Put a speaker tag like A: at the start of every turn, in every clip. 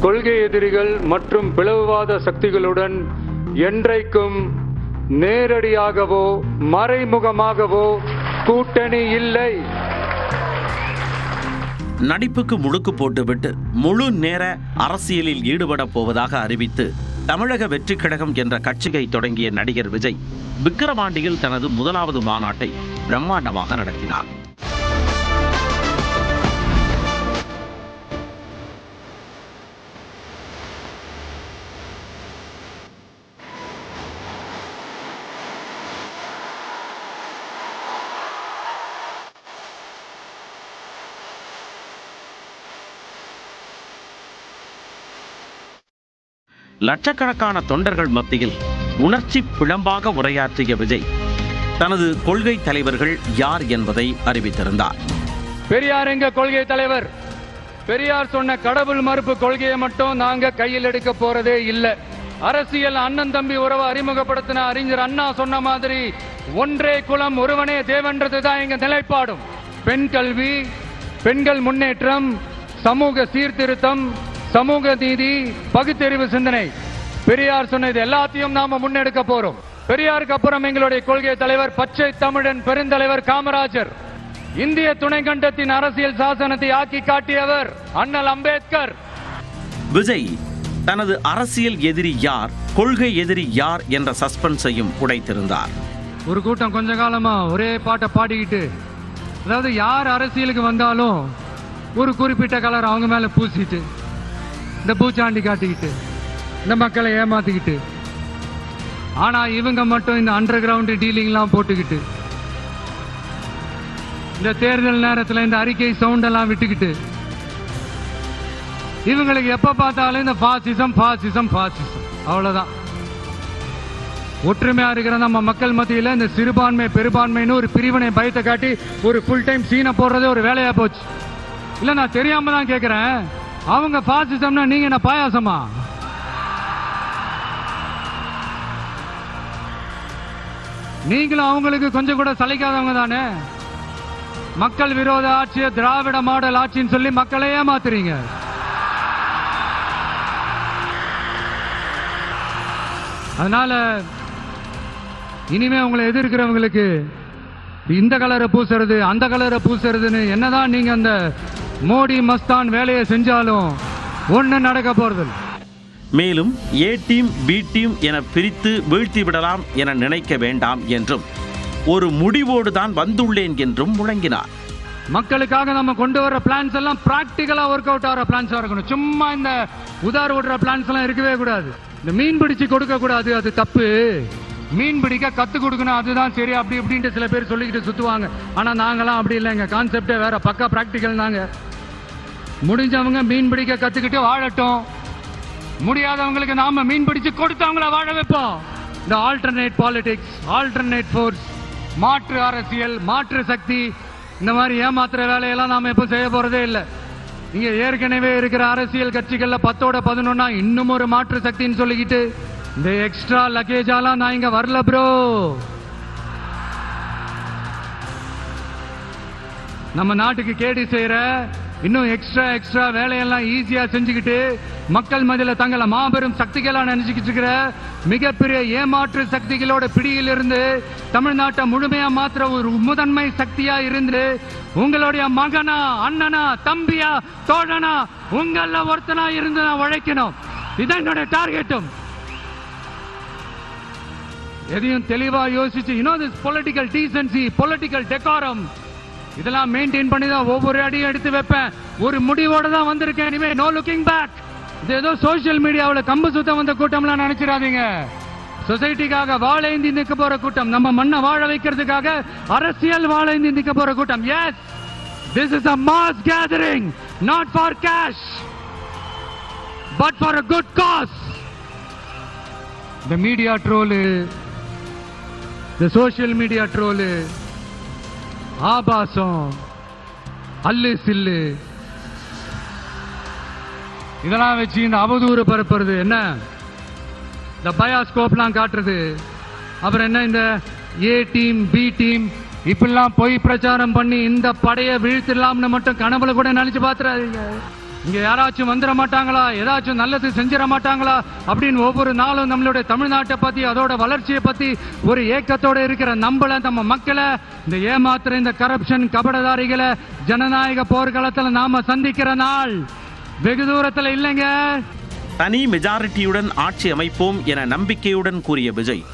A: கொள்கை எதிரிகள் மற்றும் பிளவுவாத சக்திகளுடன் என்றைக்கும் நேரடியாகவோ மறைமுகமாகவோ கூட்டணி இல்லை.
B: நடிப்புக்கு முழுக்கு போட்டுவிட்டு முழு நேர அரசியலில் ஈடுபட போவதாக அறிவித்து தமிழக வெற்றிக் கழகம் என்ற கட்சியை தொடங்கிய நடிகர் விஜய் விக்கிரவாண்டியில் தனது முதலாவது மாநாட்டை பிரம்மாண்டமாக நடத்தினார். லட்சக்கணக்கான தொண்டர்கள் மத்தியில் உணர்ச்சி பிழம்பாக உரையாற்றிய விஜய் தனது கொள்கை தலைவர்கள் யார் என்பதை அறிவித்திருந்தார்.
A: பெரியார் எங்க கொள்கை தலைவர். பெரியார் சொன்ன கடவுள் மறுப்பு கொள்கையை மட்டும் நாங்க கையில் எடுக்க போறதே இல்லை. அரசியல் அண்ணன் தம்பி உறவை அறிமுகப்படுத்தின அறிஞர் அண்ணா சொன்ன மாதிரி ஒன்றே குலம் ஒருவனே தேவன்றதுதான் எங்க நிலைப்பாடும். பெண் கல்வி, பெண்கள் முன்னேற்றம், சமூக சீர்திருத்தம், சமூக நீதி, பகுத்தறிவு சிந்தனை, பெரியார் சொன்னது எல்லாத்தையும் நாம முன்னெடுக்க போறோம். பெரியாருக்கு அப்புறம் எங்களுடைய கொள்கை தலைவர் பச்சை தமிழன் பெருந்தலைவர் காமராஜர். இந்திய துணைக்கண்டத்தின் அரசியல் சாசனத்தை ஆக்கி காட்டியவர் அண்ணல் அம்பேத்கர்.
B: விஜய் தனது அரசியல் எதிரி யார், கொள்கை எதிரி யார் என்ற சஸ்பென்ஸையும் உடைத்திருந்தார்.
A: ஒரு கூட்டம் கொஞ்ச காலமா ஒரே பாட்டை பாடிக்கிட்டு, அதாவது யார் அரசியலுக்கு வந்தாலும் ஒரு குறிப்பிட்ட கலர் அவங்க மேல பூசிட்டு, இந்த பூச்சாண்டி காட்டிக்கிட்டு, இந்த மக்களை ஏமாத்திக்கிட்டு, ஆனா இவங்க மட்டும் இந்த அண்டர் கிரவுண்ட் டீலிங்லாம் போட்டுக்கிட்டு, இந்த தேர்தல் நேரத்தில் இந்த அறிக்கை சவுண்ட் எல்லாம் விட்டுக்கிட்டு, இவங்களுக்கு எப்ப பார்த்தாலும் இந்த பாசிசம் பாசிசம் பாசிசம் அவ்வளவுதான். ஒற்றுமையா இருக்கிற நம்ம மக்கள் மத்தியில் இந்த சிறுபான்மை பெரும்பான்மைன்னு ஒரு பிரிவினை பயத்தை காட்டி ஒரு ஃபுல் டைம் சீனை போடுறதே ஒரு வேலையா போச்சு. இல்ல நான் தெரியாம தான் கேட்கிறேன், அவங்க பாசிசம்னா நீங்க என்ன பாயாசமா? நீங்களும் அவங்களுக்கு கொஞ்சம் கூட சலிக்காதவங்க தானே. மக்கள் விரோத ஆட்சியை திராவிட மாடல் ஆட்சின்னு சொல்லி மக்களை ஏமாத்துறீங்க. அதனால இனிமே உங்களை எதிர்க்கிறவங்களுக்கு இந்த கலரை பூசுறது அந்த கலரை பூசுறதுன்னு என்னதான் நீங்க அந்த மோடி மஸ்தான் வேலையை செஞ்சாலும் ஒண்ணு நடக்க போறது.
B: மேலும் ஏ டீம் பி டீம் என பிரித்து வீழ்த்தி விடலாம் என நினைக்க வேண்டாம் என்றும் ஒரு முடிவோடு தான் வந்துள்ளேன் என்றும் முழங்கினார்.
A: மக்களுக்காக நம்ம கொண்டு வர பிளான்ஸ் எல்லாம் பிராக்டிகலா ஒர்க் அவுட் ஆகிற பிளான்ஸா இருக்கணும். சும்மா இந்த உதார விடுற பிளான்ஸ் எல்லாம் இருக்கவே கூடாது. இந்த மீன் பிடிச்சு கொடுக்க கூடாது, அது தப்பு. மீன் பிடிக்க கத்து கொடுக்கணும், அதுதான் சரி. அப்படி இப்படின்ட்டு சில பேர் சொல்லிக்கிட்டு சுத்துவாங்க. ஆனா நாங்களாம் அப்படி இல்லைங்க, கான்செப்டே வேற, பக்கா பிராக்டிகல் தாங்க. முடிஞ்சவங்க மீன் பிடிக்க கத்துக்கிட்டு வாழட்டும், முடியாதவங்களுக்கு நாம மீன் பிடிச்சு கொடுத்தவங்கள வாழ வைப்போம். இந்த ஆல்டர்னேட் பாலிடிக்ஸ், ஆல்டர்னேட் ஃபோர்ஸ், மாற்று அரசியல், மாற்று சக்தி, இந்த மாதிரி ஏமாத்துற வேலையெல்லாம் நாம எப்ப செய்ய போறதே இல்லை. இங்க ஏற்கனவே இருக்கிற அரசியல் கட்சிகள்ல 10ஓட 11 இன்னும் ஒரு மாற்று சக்தின்னு சொல்லிக்கிட்டு இந்த எக்ஸ்ட்ரா லக்கேஜாலாம் நான் இங்க வரல ப்ரோ. நம்ம நாட்டுக்கு கேடி செய்யற இன்னும் எக்ஸ்ட்ரா வேலையெல்லாம் ஈஸியா செஞ்சுக்கிட்டு மக்கள் மத்தியில தங்களை மாபெரும் சக்திகளா நினைச்சுக்கிட்டு இருக்கிற மிகப்பெரிய ஏமாற்று சக்திகளோட பிடியிலிருந்து தமிழ்நாட்டை முழுமையா மாத்திர ஒரு முதன்மை சக்தியா இருந்து உங்களுடைய மகனா, அண்ணனா, தம்பியா, தோழனா, உங்கள ஒருத்தனா இருந்து நான் உழைக்கணும். இதான் என்னோட டார்கெட்டும். எதையும் தெளிவா யோசிச்சு, திஸ் பொலிட்டிக்கல் டீசன்சி, பொலிட்டிக்கல் டெக்காரம், இதெல்லாம் மெயின்டைன் பண்ணி தான் ஒவ்வொரு அடியும் எடுத்து வைப்பேன். ஒரு முடிவோட தான் வந்திருக்கேன். இனிமே நோ லுக்கிங் பேக். இது ஏதோ சோசியல் மீடியாவில் கம்பு சுத்தம் வந்த கூட்டம்லாம் நினைச்சிடாதீங்க. சொசைட்டிக்காக வாழேந்தி நிற்க போற கூட்டம், நம்ம மண்ணை வாழ வைக்கிறதுக்காக அரசியல் வாழேந்தி நிற்க போற கூட்டம். Yes, this is a mass gathering, not for cash, but for a good cause. The media troll, the social media troll, ஆபாசம், அல்லு சில்லு, இதெல்லாம் வச்சு இந்த அவதூறு பரப்புறது என்ன, இந்த பயாஸ்கோப்லாம் காட்டுறது, அப்புறம் என்ன இந்த ஏ டீம் பி டீம் இப்பெல்லாம் பொய் பிரச்சாரம் பண்ணி இந்த படையை வீழ்த்திடலாம்னு மட்டும் கனவுல கூட நினைச்சு பாத்துறாதீங்க. இங்க யாராச்சும் வந்துட மாட்டாங்களா, ஏதாச்சும் நல்லது செஞ்சிட மாட்டாங்களா அப்படின்னு ஒவ்வொரு நாளும் நம்மளுடைய தமிழ்நாட்டை பத்தி அதோட வளர்ச்சியை பத்தி ஒரு ஏக்கத்தோட இருக்கிற நம்ம மக்களை இந்த ஏமாத்துற இந்த கரப்ஷன் கபடதாரிகளை ஜனநாயக போர்க்களத்துல நாம சந்திக்கிற நாள் வெகு தூரத்துல இல்லைங்க.
B: தனி மெஜாரிட்டியுடன் ஆட்சி அமைப்போம் என நம்பிக்கையுடன் கூறிய விஜய்,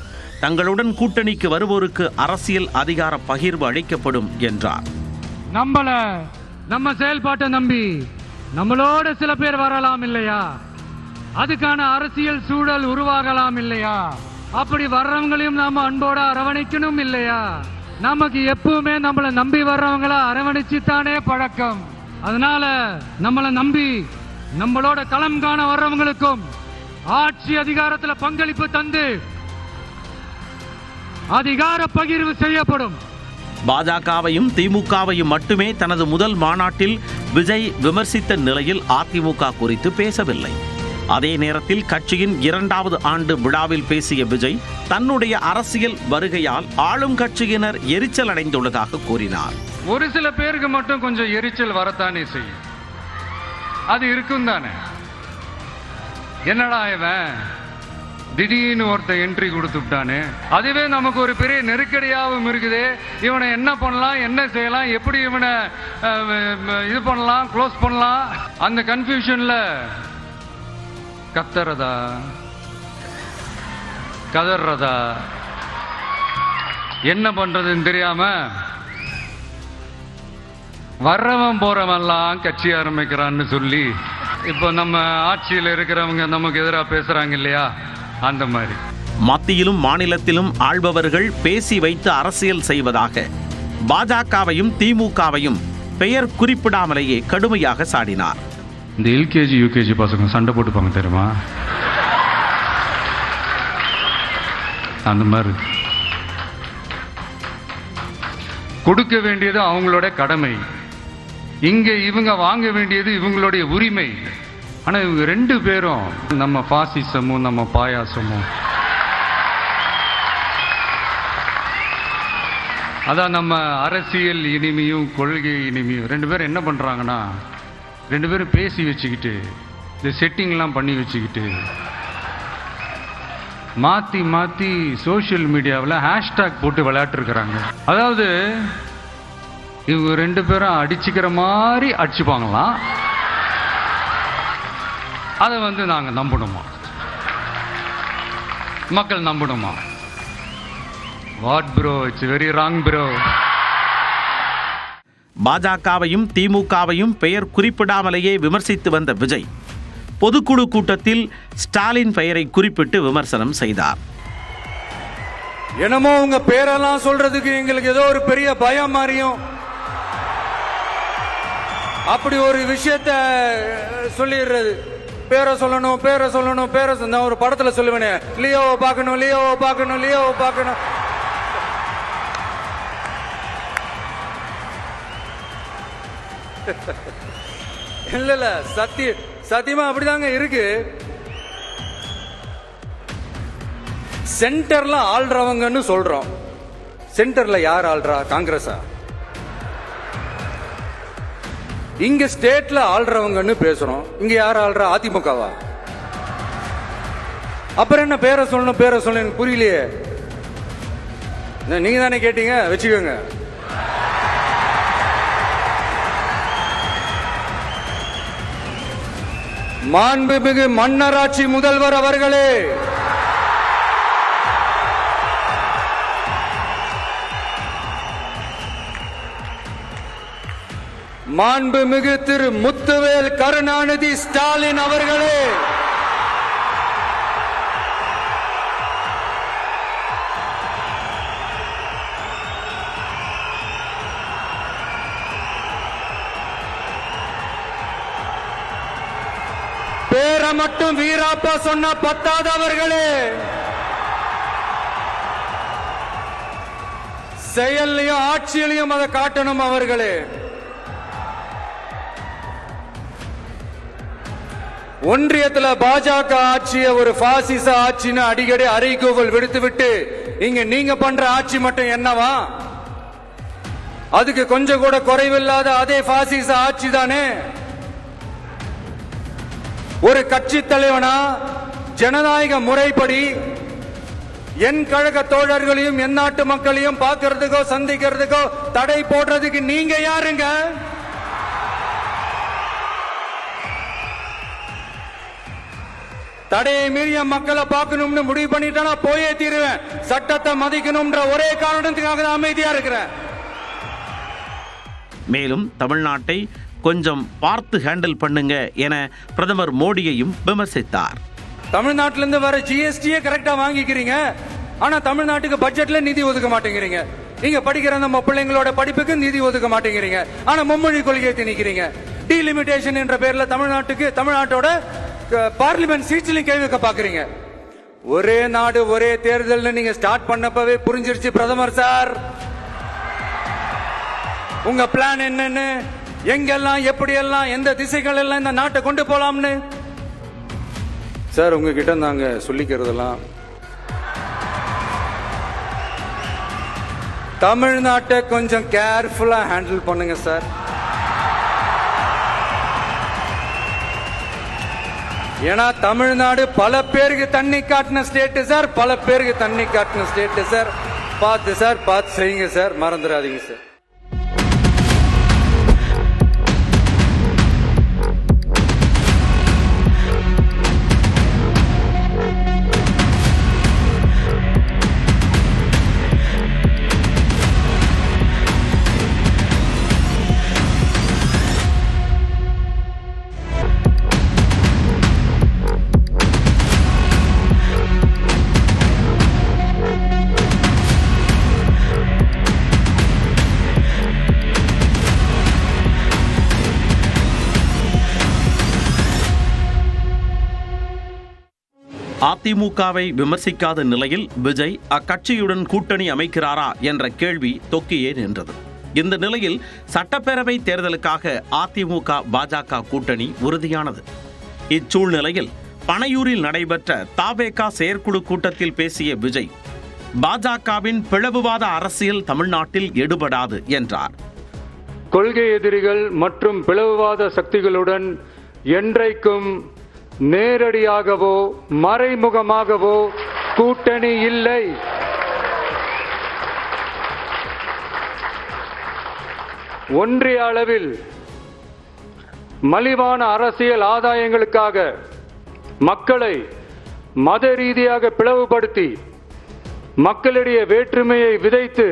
B: தங்களுடன் கூட்டணிக்கு வருவோருக்கு அரசியல் அதிகார பகிர்வு அளிக்கப்படும் என்றார்.
A: நம்ம செயல்பாட்டை நம்பி நம்மளோட சில பேர் வரலாம் இல்லையா, அதுக்கான அரசியல் சூழல் உருவாகலாம் இல்லையா, அப்படி வர்றவங்களையும் நாம அன்போட அரவணைக்கணும் இல்லையா. நமக்கு எப்பவுமே நம்மளை நம்பி வர்றவங்கள அரவணைச்சுத்தானே பழக்கம். அதனால நம்மளை நம்பி நம்மளோட களம் காண வர்றவங்களுக்கும் ஆட்சி அதிகாரத்துல பங்களிப்பு தந்து அதிகார பகிர்வு செய்யப்படும்.
B: பாஜகவையும் திமுகவையும் மட்டுமே தனது முதல் மாநாட்டில் விஜய் விமர்சித்த நிலையில் அதிமுக குறித்து பேசவில்லை. அதே நேரத்தில் கட்சியின் 2வது ஆண்டு விழாவில் பேசிய விஜய், தன்னுடைய அரசியல் வருகையால் ஆளும் கட்சியினர் எரிச்சல் அடைந்துள்ளதாக கூறினார்.
A: ஒரு சில பேருக்கு மட்டும் கொஞ்சம் எரிச்சல் வரத்தானே செய்யும், அது இருக்கும் தானே. என்னடா இவன் திடீர்னு ஒருத்த என்ட்ரி கொடுத்துட்டானே, அதுவே நமக்கு ஒரு பெரிய நெருக்கடியாகவும் இருக்குது. இவனை என்ன பண்ணலாம், என்ன செய்யலாம், எப்படி இவனை இது பண்ணலாம், க்ளோஸ் பண்ணலாம், அந்த கன்ஃபியூஷன்ல கத்துறதா கதறதா என்ன பண்றதுன்னு தெரியாம வர்றவன் போறவன்லாம் கட்சி ஆரம்பிக்கிறான்னு சொல்லி இப்போ நம்ம ஆட்சியில் இருக்கிறவங்க நமக்கு எதிராக பேசுறாங்க இல்லையா, அந்த மாதிரி.
B: மத்தியிலும் மாநிலத்திலும் ஆள்பவர்கள் பேசி வைத்து அரசியல் செய்வதாக பாஜகவையும் திமுகவையும் பெயர் குறிப்பிடாமலேயே கடுமையாக சாடினார்.
A: இந்த எல்கேஜி யூகேஜி பசங்க சண்டை போட்டுப்பாங்க தெரியுமா, அந்த மாதிரி. கொடுக்க வேண்டியது அவங்களோட கடமை, இங்க இவங்க வாங்க வேண்டியது இவங்களுடைய உரிமை. ஆனா இவங்க 2 பேரும் நம்ம பாசிசமும் நம்ம பாயாசமும், அதான் நம்ம அரசியல் இனிமையும் கொள்கை இனிமையும் 2 பேரும் என்ன பண்றாங்கன்னா, 2 பேரும் பேசி வச்சுக்கிட்டு இந்த செட்டிங்லாம் பண்ணி வச்சுக்கிட்டு மாத்தி மாத்தி சோசியல் மீடியாவில் ஹேஷ்டாக் போட்டு விளையாட்டுருக்கிறாங்க. அதாவது இவங்க 2 பேரும் அடிச்சுக்கிற மாதிரி அடிச்சுப்பாங்களாம், அதை நாங்க நம்பணுமா, மக்கள் நம்பணுமா? What bro, it's very wrong bro.
B: பாஜகவையும் திமுகவையும் பெயர் குறிப்பிடாமலேயே விமர்சித்து வந்த விஜய் பொதுக்குழு கூட்டத்தில் ஸ்டாலின் பெயரை குறிப்பிட்டு விமர்சனம் செய்தார்.
C: என்னமோ உங்க பேரெல்லாம் சொல்றதுக்கு எங்களுக்கு ஏதோ ஒரு பெரிய பயம் மாதிரியும் அப்படி ஒரு விஷயத்த சொல்லிடுறது. பேரை சொல்லணும் பேரை சொல்லணும் பேரை நான் ஒரு படத்துல சொல்லுவேனே, லியோவை பார்க்கணும் லியோவை பார்க்கணும் லியோவை பார்க்கணும். இல்ல இல்ல சத்தியமா அப்படிதாங்க இருக்கு. சென்டர்ல ஆள்றவங்கன்னு சொல்றோம். சென்டர்ல யார் ஆள்றா? காங்கிரஸா? இங்க ஸ்டேட்ல ஆள்றவங்கன்னு பேசுறோம். இங்க யார் ஆள்றா? அதிமுகவா? அப்புறம் என்ன பேரை சொல்லணும் பேரை சொல்லணும் புரியலையே. நீங்க தானே கேட்டீங்க, வச்சுக்கோங்க. மாண்புமிகு மன்னராட்சி முதல்வர் அவர்களே, மாண்புமிகு திரு முத்துவேல் கருணாநிதி ஸ்டாலின் அவர்களே, பேரை மட்டும் வீராப்பா சொன்ன பத்தாதவர்களே, செயல்லையும் ஆட்சியிலையும் அதை காட்டணும் அவர்களே. ஒன்றியத்தில் பாஜக ஆட்சியை ஒரு பாசிச ஆட்சின்னு அடிக்கடி அறைகூவல் விடுத்துவிட்டு இங்க நீங்க பண்ற ஆட்சி மட்டும் என்னவா? அதுக்கு கொஞ்சம் கூட குறைவில்லாத அதே பாசிச ஆட்சி தானே. ஒரு கட்சி தலைவனா ஜனநாயக முறைப்படி என் கழக தோழர்களையும் என் நாட்டு மக்களையும் பார்க்கறதுக்கோ சந்திக்கிறதுக்கோ தடை போடுறதுக்கு நீங்க யாருங்க? தடையை மீறிய மக்களை பார்க்கணும்னு முடிவு பண்ணிட்டா போயே தீருவேன். சட்டத்தை மதிக்கணும்ன்ற ஒரே காரணத்துக்காக தான் அமைதியா இருக்கிறேன்.
B: மேலும் தமிழ்நாட்டை கொஞ்சம் பார்த்து ஹேண்டில் பண்ணுங்க என பிரதமர் மோடியையும் விமர்சித்தார்.
C: தமிழ்நாட்டிலிருந்து வர ஜிஎஸ்டியே கரெக்டா வாங்கிக்கிறீங்க, ஆனா தமிழ்நாட்டுக்கு பட்ஜெட்ல நிதி ஒதுக்க மாட்டேங்கிறீங்க. நீங்க படிக்கிற நம்ம பிள்ளைங்களோட படிப்புக்கு நிதி ஒதுக்க மாட்டேங்கிறீங்க, ஆனா மும்மொழி கொள்கையை திணிக்கிறீங்க. டீலிமிட்டேஷன் என்ற பேர்ல தமிழ்நாட்டோட பார்லிமெண்ட் சீட்ஸ்லயும் கை வைக்க பாக்குறீங்க. ஒரே நாடு ஒரே தேர்தல் நீங்க ஸ்டார்ட் பண்ணப்பவே புரிஞ்சிருச்சு பிரதமர் சார் உங்க பிளான் என்னன்னு, எங்கெல்லாம் எப்படியெல்லாம் எந்த திசைகள் எல்லாம் இந்த நாட்டை கொண்டு போலாம்னு. சார் உங்ககிட்ட நாங்க சொல்லிக்கிறதெல்லாம் தமிழ்நாட்டை கொஞ்சம் கேர்ஃபுல்லா ஹேண்டில் பண்ணுங்க சார். ஏன்னா தமிழ்நாடு பல பேருக்கு தண்ணி காட்டின ஸ்டேட் சார், பல பேருக்கு தண்ணி காட்டின ஸ்டேட் சார். பார்த்து செய்யுங்க சார், மறந்துடாதீங்க சார்.
B: அதிமுகவை விமர்சிக்காத நிலையில் விஜய் அக்கட்சியுடன் கூட்டணி அமைக்கிறாரா என்ற கேள்வி தொக்கியே நின்றது. இந்த நிலையில் சட்டப்பேரவை தேர்தலுக்காக அதிமுக பாஜக கூட்டணி உறுதியானது. இச்சூழ்நிலையில் பனையூரில் நடைபெற்ற தவேகா செயற்குழு கூட்டத்தில் பேசிய விஜய், பாஜகவின் பிளவுவாத அரசியல் தமிழ்நாட்டில் எடுபடாது என்றார்.
D: கொள்கை எதிரிகள் மற்றும் பிளவுவாத சக்திகளுடன் என்றைக்கும் நேரடியாகவோ மறைமுகமாகவோ கூட்டணி இல்லை. ஒன்றிய அளவில் மலிவான அரசியல் ஆதாயங்களுக்காக மக்களை மத ரீதியாக பிளவுபடுத்தி மக்களிடையே வேற்றுமையை விதைத்து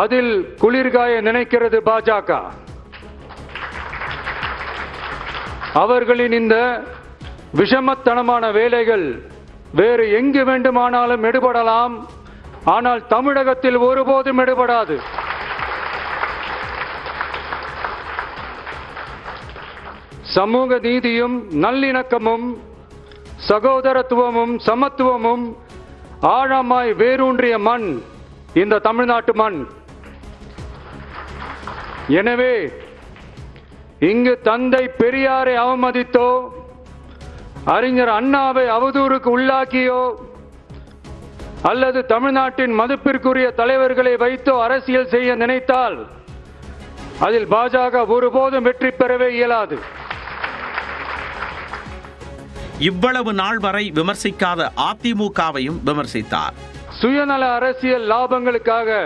D: அதில் குளிர்காய நினைக்கிறது பாஜக. அவர்களின் இந்த விஷமத்தனமான வேலைகள் வேறு எங்கு வேண்டுமானாலும் எடுபடலாம், ஆனால் தமிழகத்தில் ஒருபோதும் எடுபடாது. சமூக நீதியும் நல்லிணக்கமும் சகோதரத்துவமும் சமத்துவமும் ஆழமாய் வேரூன்றிய மண் இந்த தமிழ்நாட்டு மண். எனவே இங்கு தந்தை பெரியாரை அவமதித்தோ அறிஞர் அண்ணாவை அவதூறுக்கு உள்ளாக்கியோ அல்லது தமிழ்நாட்டின் மதிப்பிற்குரிய தலைவர்களை வைத்தோ அரசியல் செய்ய நினைத்தால் அதில் பாஜக ஒருபோதும் வெற்றி பெறவே இயலாது.
B: இவ்வளவு நாள் வரை விமர்சிக்காத அதிமுகவையும் விமர்சித்தார்.
D: சுயநல அரசியல் லாபங்களுக்காக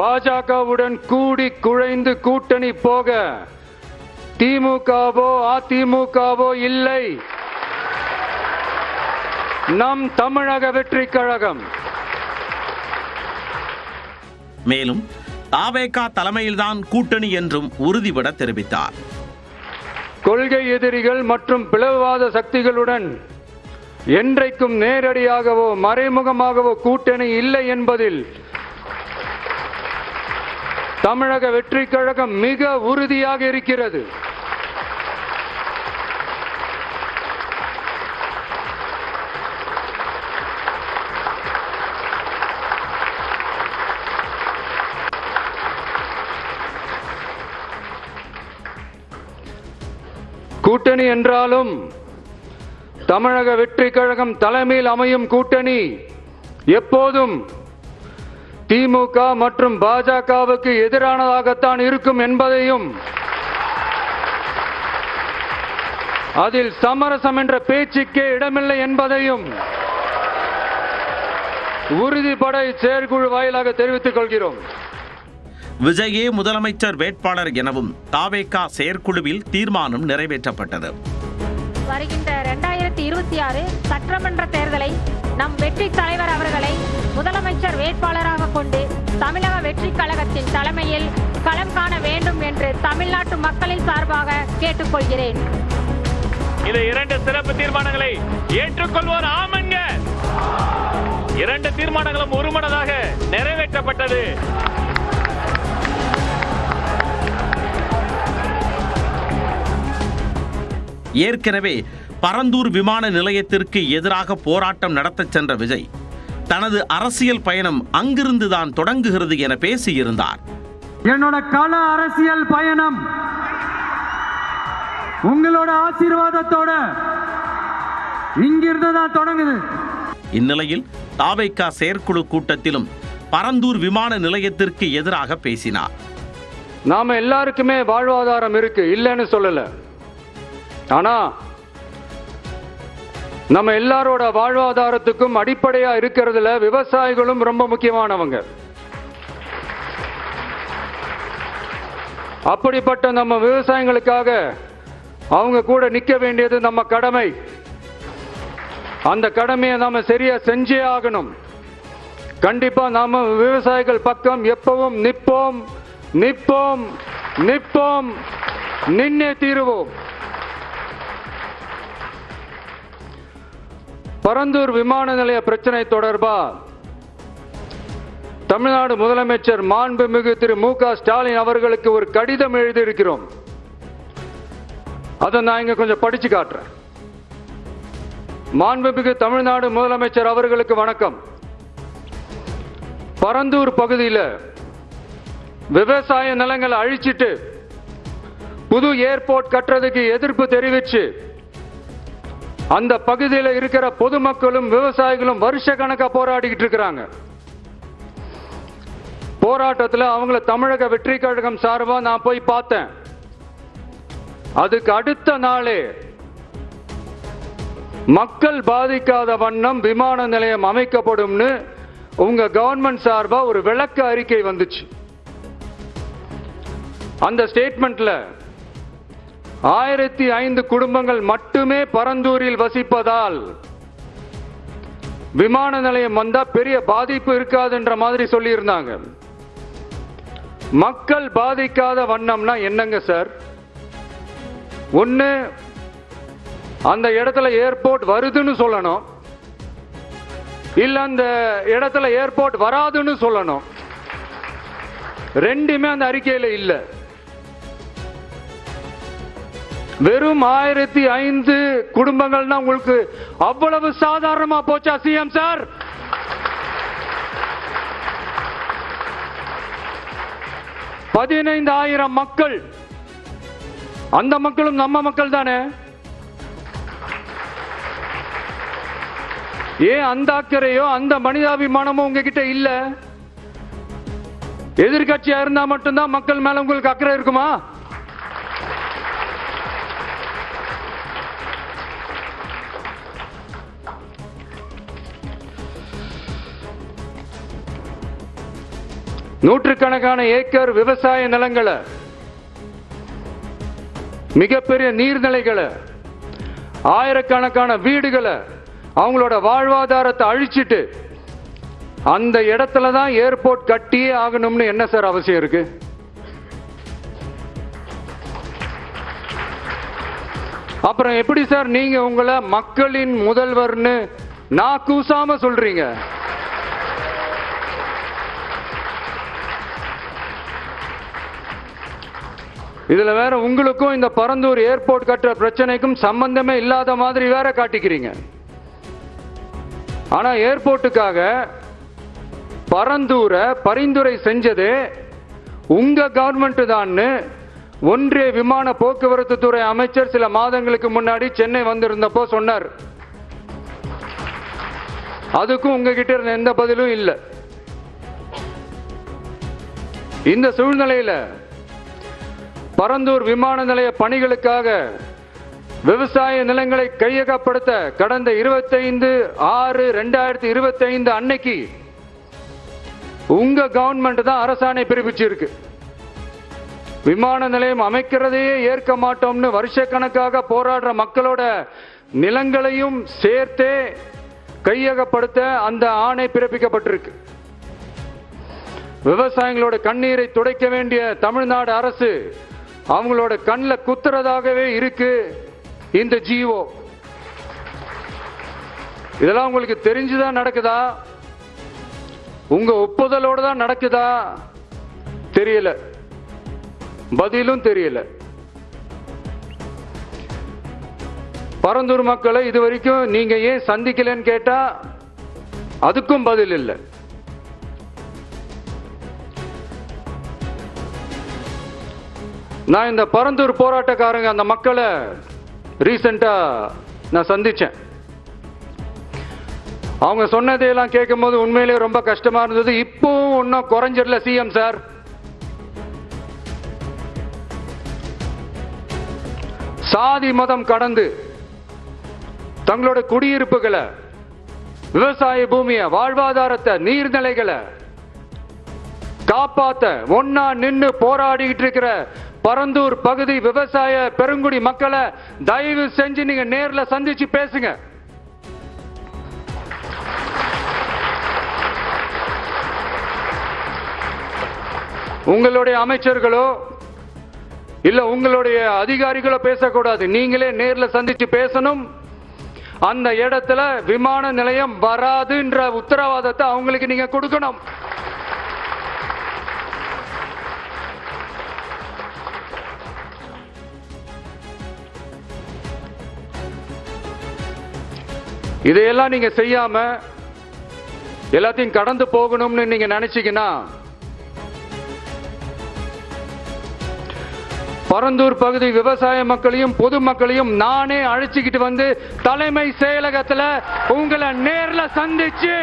D: பாஜகவுடன் கூடி குழைந்து கூட்டணி போக திமுகவோ அதிமுகவோ இல்லை, நம் தமிழக வெற்றி கழகம்.
B: மேலும் தவேகா தலைமையில்தான் கூட்டணி என்றும் உறுதிபட தெரிவித்தார்.
D: கொள்கை எதிரிகள் மற்றும் பிளவுவாத சக்திகளுடன் என்றைக்கும் நேரடியாகவோ மறைமுகமாகவோ கூட்டணி இல்லை என்பதில் தமிழக வெற்றி கழகம் மிக உறுதியாக இருக்கிறது. கூட்டணி என்றாலும் தமிழக வெற்றி கழகம் தலைமையில் அமையும் கூட்டணி எப்போதும் திமுக மற்றும் பாஜகவுக்கு எதிரானதாகத்தான் இருக்கும் என்பதையும் அதில் சமரசம் என்ற பேச்சுக்கே இடமில்லை என்பதையும் உறுதிப்பட செயற்குழு வாயிலாக தெரிவித்துக் கொள்கிறோம்.
B: விஜயே முதலமைச்சர் வேட்பாளர் எனவும் தாவேகா செயற்குழுவில் தீர்மானம் நிறைவேற்றப்பட்டது.
E: வருகின்ற 2026 சட்டமன்ற தேர்தலை நம் வெற்றி தலைவர் அவர்களை முதலமைச்சர் வேட்பாளராக கொண்டு தமிழக வெற்றி கழகத்தின் தலைமையில் களம் காண வேண்டும் என்று தமிழ்நாட்டு மக்களின் சார்பாக கேட்டுக்கொள்கிறேன்.
F: இந்த 2 சிறப்பு தீர்மானங்களை ஏற்றுக்கொள்வோர் ஆமன்க. 2 தீர்மானங்களும் ஒருமனதாக நிறைவேற்றப்பட்டது.
B: ஏற்கனவே பரந்தூர் விமான நிலையத்திற்கு எதிராக போராட்டம் நடத்த சென்ற விஜய் தனது அரசியல் பயணம் அங்கிருந்துதான் தொடங்குகிறது என பேசியிருந்தார்.
G: என்னோட கள அரசியல் பயணம் உங்களோட ஆசீர்வாதத்தோட இங்கிருந்து தான் தொடங்குது.
B: இந்நிலையில் தாவேகா செயற்குழு கூட்டத்திலும் பரந்தூர் விமான நிலையத்திற்கு எதிராக பேசினார்.
D: நாம எல்லாருக்குமே வாழ்வாதாரம் இருக்கு, இல்லைன்னு சொல்லல. ஆனா நம்ம எல்லாரோட வாழ்வாதாரத்துக்கும் அடிப்படையா இருக்கிறதுல விவசாயிகளும் ரொம்ப முக்கியமானவங்க. அப்படிப்பட்ட நம்ம விவசாயிகளுக்காக அவங்க கூட நிக்க வேண்டியது நம்ம கடமை. அந்த கடமையை நாம சரியா செஞ்சே ஆகணும். கண்டிப்பா நாம விவசாயிகள் பக்கம் எப்பவும் நிற்போம் நிற்போம் நிற்போம், நின்னே தீருவோம். பரந்தூர் விமான நிலைய பிரச்சனை தொடர்பா தமிழ்நாடு முதலமைச்சர் மாண்புமிகு திரு மு.க. ஸ்டாலின் அவர்களுக்கு ஒரு கடிதம் எழுதியிருக்கிறோம். அதை நான் இங்க கொஞ்சம் படிச்சு காட்டுறேன். மாண்புமிகு தமிழ்நாடு முதலமைச்சர் அவர்களுக்கு வணக்கம். பரந்தூர் பகுதியில் விவசாய நிலங்களை அழிச்சிட்டு புது ஏர்போர்ட் கட்டுறதுக்கு எதிர்ப்பு தெரிவிச்சு அந்த பகுதியில் இருக்கிற பொதுமக்களும் விவசாயிகளும் வருஷ கணக்கா போராடிக்கிட்டு இருக்கிறாங்க. போராட்டத்தில் அவங்கள தமிழக வெற்றி கழகம் சார்பா நான் போய் பார்த்தேன். அதுக்கு அடுத்த நாளே மக்கள் பாதிக்காத வண்ணம் விமான நிலையம் அமைக்கப்படும்னு உங்க கவர்மெண்ட் சார்பா ஒரு விளக்க அறிக்கை வந்துச்சு. அந்த ஸ்டேட்மெண்ட்ல 1005 குடும்பங்கள் மட்டுமே பரந்தூரில் வசிப்பதால் விமான நிலையம் வந்தா பெரிய பாதிப்பு இருக்காதுன்ற மாதிரி சொல்லி இருந்தாங்க. மக்கள் பாதிக்காத வண்ணம்னா என்னங்க சார்? ஒண்ணு அந்த இடத்துல ஏர்போர்ட் வருதுன்னு சொல்லணும், இல்ல அந்த இடத்துல ஏர்போர்ட் வராதுன்னு சொல்லணும். ரெண்டுமே அந்த அறிக்கையில இல்ல. வெறும் 1005 குடும்பங்கள்னா உங்களுக்கு அவ்வளவு சாதாரணமா போச்சா சிஎம் சார்? $15,000 மக்கள். அந்த மக்களும் நம்ம மக்கள் தானே. ஏன் அந்த அக்கறையோ அந்த மனிதாபிமானமோ உங்ககிட்ட இல்ல? எதிர்கட்சியா இருந்தா மட்டும்தான் மக்கள் மேல உங்களுக்கு அக்கறை இருக்குமா? நூற்றுக்கணக்கான ஏக்கர் விவசாய நிலங்களை, மிகப்பெரிய நீர்நிலைகளை, ஆயிரக்கணக்கான வீடுகளை, அவங்களோட வாழ்வாதாரத்தை அழிச்சிட்டு அந்த இடத்துல தான் ஏர்போர்ட் கட்டியே ஆகணும்னு என்ன சார் அவசியம் இருக்கு? அப்புறம் எப்படி சார் நீங்க உங்களை மக்களின் முதல்வர்னு நான் கூசாம சொல்றீங்க? இதுல வேற உங்களுக்கும் இந்த பரந்தூர் ஏர்போர்ட் கட்டுற பிரச்சனைக்கும் சம்பந்தமே இல்லாத மாதிரி வேற காட்டிக்கிறீங்க. ஆனா ஏர்போர்ட்டுக்காக பரந்தூரை பரிந்துரை செஞ்சது உங்க கவர்மெண்ட் தான் ஒன்றிய விமான போக்குவரத்து துறை அமைச்சர் சில மாதங்களுக்கு முன்னாடி சென்னை வந்திருந்தப்போ சொன்னார். அதுக்கும் உங்ககிட்ட இருந்த எந்த பதிலும் இல்லை. இந்த சூழ்நிலையில பரந்தூர் விமான நிலைய பணிகளுக்காக விவசாய நிலங்களை கையகப்படுத்த கடந்த 25/6/2025 அன்னைக்கு உங்க கவர்மெண்ட் தான் அரசாணை பிறப்பிச்சிருக்கு. விமான நிலையம் அமைக்கிறதையே ஏற்க மாட்டோம்னு வருஷக்கணக்காக போராடுற மக்களோட நிலங்களையும் சேர்த்தே கையகப்படுத்த அந்த ஆணை பிறப்பிக்கப்பட்டிருக்கு. விவசாயிகளோட கண்ணீரை துடைக்க வேண்டிய தமிழ்நாடு அரசு அவங்களோட கண்ணில் குத்துறதாகவே இருக்கு இந்த ஜிஓ. இதெல்லாம் உங்களுக்கு தெரிஞ்சுதான் நடக்குதா, உங்க ஒப்புதலோட தான் நடக்குதா தெரியல, பதிலும் தெரியல. பரந்தூர் மக்களை இதுவரைக்கும் நீங்க ஏன் சந்திக்கலன்னு கேட்டா அதுக்கும் பதில் இல்லை. நான் இந்த பரந்தூர் போராட்டக்காரங்க அந்த மக்களை ரீசெண்டா நான் சந்திச்சேன். அவங்க சொன்னதையெல்லாம் கேட்கும் போது உண்மையிலே ரொம்ப கஷ்டமா இருந்தது. இப்பவும் ஒன்னும் குறைஞ்சிடல சிஎம் சார். சாதி மதம் கடந்து தங்களோட குடியிருப்புகளை, விவசாய பூமியை, வாழ்வாதாரத்தை, நீர்நிலைகளை காப்பாத்த ஒன்னா நின்னு போராடிக்கிட்டு இருக்கிற பரந்தூர் பகுதி விவசாய பெருங்குடி மக்களை தயவு செஞ்சு நீங்க நேர்ல சந்திச்சு பேசுங்க. உங்களுடைய அமைச்சர்களோ இல்ல உங்களுடைய அதிகாரிகளோ பேசக்கூடாது. நீங்களே நேர்ல சந்திச்சு பேசணும். அந்த இடத்துல விமான நிலையம் வராதுன்ற உத்தரவாதத்தை அவங்களுக்கு நீங்க கொடுக்கணும். இதையெல்லாம் நீங்க செய்யாம எல்லாத்தையும் கடந்து போகணும்னு நீங்க நினைச்சீங்கன்னா பரந்தூர் பகுதி விவசாய மக்களையும் பொதுமக்களையும் நானே அழைச்சிக்கிட்டு வந்து தலைமை செயலகத்துல உங்களை நேர்ல சந்திச்சு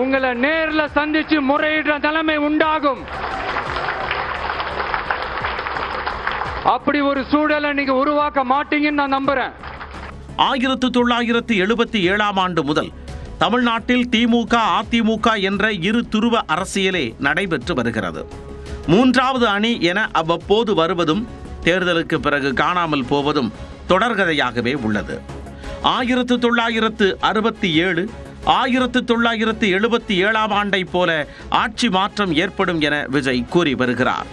D: உங்களை நேர்ல சந்திச்சு முறையிடுற நிலைமை உண்டாகும். அப்படி ஒரு சூழலை நீங்க உருவாக்க மாட்டீங்கன்னு நான் நம்புறேன்.
B: 1977ஆம் ஆண்டு முதல் தமிழ்நாட்டில் திமுக அதிமுக என்ற இரு துருவ அரசியலே நடைபெற்று வருகிறது. மூன்றாவது அணி என அவ்வப்போது வருவதும் தேர்தலுக்கு பிறகு காணாமல் போவதும் தொடர்கதையாகவே உள்ளது. 1967, 1977ஆம் ஆண்டை போல ஆட்சி மாற்றம் ஏற்படும் என விஜய் கூறி வருகிறார்.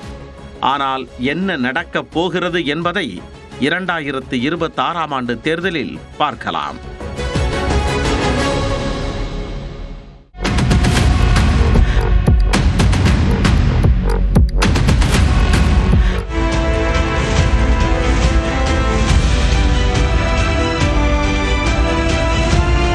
B: ஆனால் என்ன நடக்கப் போகிறது என்பதை 2026ஆம் ஆண்டு தேர்தலில் பார்க்கலாம்.